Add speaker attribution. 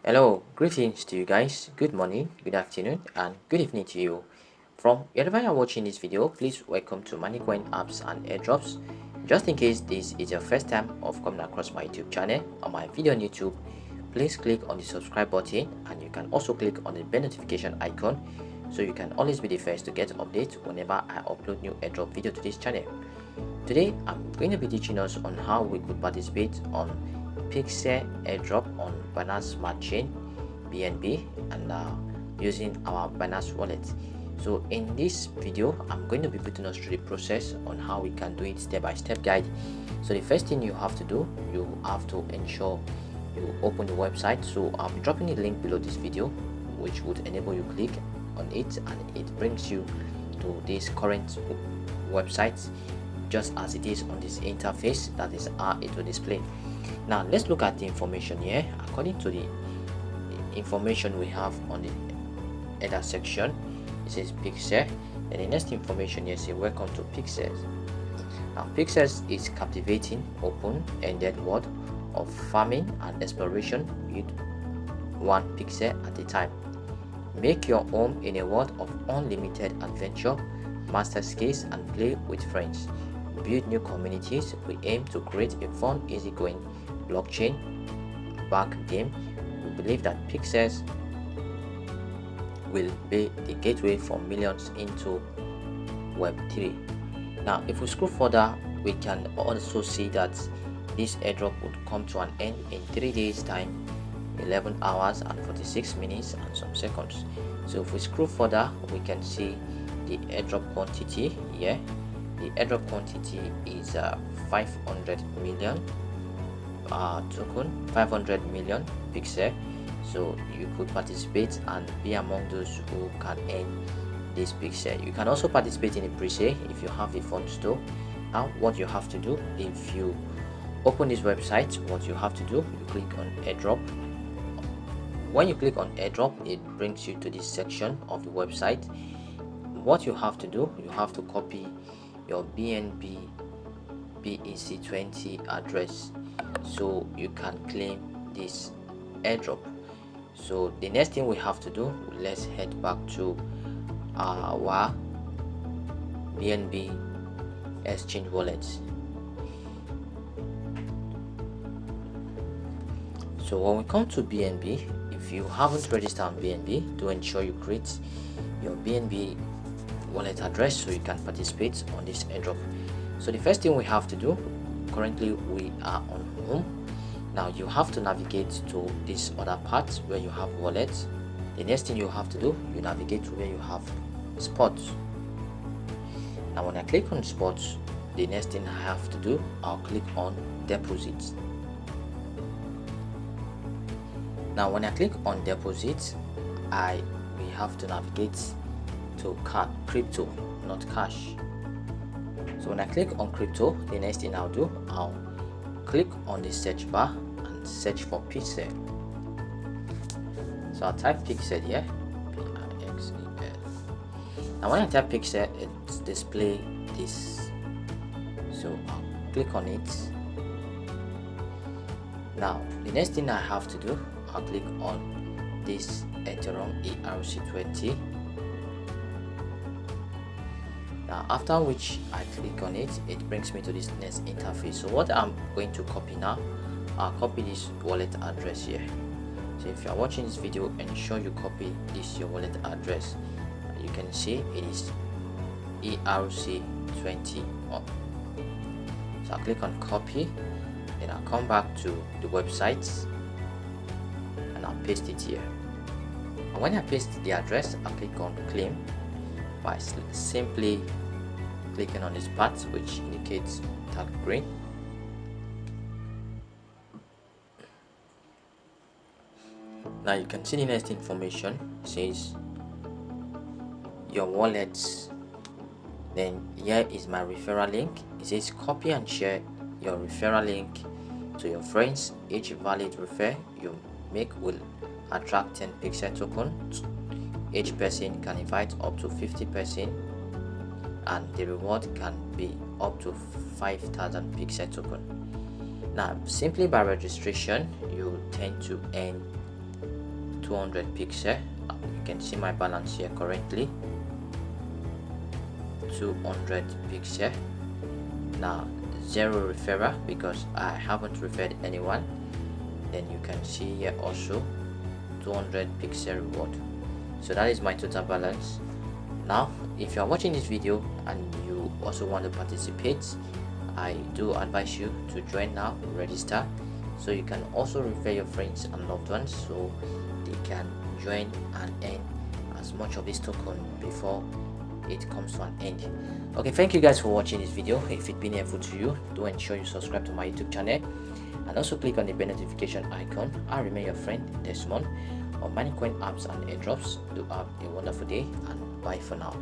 Speaker 1: Hello, greetings to you guys. Good morning, good afternoon, and good evening to you. From wherever you're watching this video, please welcome to Moneycoin apps and airdrops. Just in case this is your first time of coming across my YouTube channel or my video on YouTube, please click on the subscribe button, and you can also click on the bell notification icon so you can always be the first to get updates whenever I upload new airdrop video to this channel. Today, I'm going to be teaching us on how we could participate on Pixel airdrop on Binance Smart Chain BNB and using our Binance wallet. So in this video, I'm going to be putting us through the process on how we can do it step-by-step guide. So the first thing you have to do, you have to ensure you open the website. So I'll be dropping a link below this video which would enable you click on it, and it brings you to this current website just as it is on this interface. That is how it will display. Now let's look at the information here. According to the information we have on the header section, it says Pixel, and the next information here says welcome to Pixels. Now Pixels is captivating open-ended world of farming and exploration with one pixel at a time. Make your home in a world of unlimited adventure, master skills, and play with friends. Build new communities. We aim to create a fun, easygoing blockchain back game. We believe that Pixels will be the gateway for millions into Web3. Now, if we scroll further, we can also see that this airdrop would come to an end in 3 days time, 11 hours and 46 minutes and some seconds. So if we scroll further, we can see the airdrop quantity here. The airdrop quantity is 500 million token, 500 million pixel. So you could participate and be among those who can earn this pixel. You can also participate in a pre-sale if you have a fund store. Now what you have to do, if you open this website, what you have to do, you click on airdrop. When you click on airdrop, it brings you to this section of the website. What you have to do, you have to copy your BNB BEC20 address so you can claim this airdrop. So the next thing we have to do, let's head back to our BNB exchange wallet. So when we come to BNB, if you haven't registered on BNB, do ensure you create your BNB wallet address so you can participate on this airdrop. So the first thing we have to do, currently we are on home. Now you have to navigate to this other part where you have wallets. The next thing you have to do, you navigate to where you have spots. Now when I click on spots, the next thing I have to do, I'll click on deposits. Now when I click on deposits, we have to navigate to crypto, not cash. So when I click on crypto, the next thing I'll do, I'll click on the search bar and search for Pixel. So I'll type Pixel here, P-I-X-E-L. Now when I type Pixel, it displays this. So I'll click on it. Now the next thing I have to do, I'll click on this Ethereum ERC20. Now after which I click on it, it brings me to this next interface. So what I'm going to copy now, I'll copy this wallet address here. So if you are watching this video, ensure you copy this your wallet address. You can see it is ERC20 up. So I'll click on copy, then I'll come back to the website and I'll paste it here. And when I paste the address, I'll click on claim by simply clicking on this part which indicates tagged green. Now you can see the next information. It says your wallets. Then here is my referral link. It says copy and share your referral link to your friends. Each valid refer you make will attract 10 pixel tokens. Each person can invite up to 50 person, and the reward can be up to 5,000 pixel token. Now simply by registration you tend to earn 200 pixel. You can see my balance here currently, 200 pixel. Now 0 referral because I haven't referred anyone. Then you can see here also 200 pixel reward. So that is my total balance. Now if you are watching this video and you also want to participate, I do advise you to join now, register, so you can also refer your friends and loved ones so they can join and earn as much of this token before it comes to an end. Okay, thank you guys for watching this video. If it's been helpful to you, do ensure you subscribe to my YouTube channel and also click on the bell notification icon. I remain your friend Desmond on Moneycoin apps and airdrops. Do have a wonderful day and bye for now.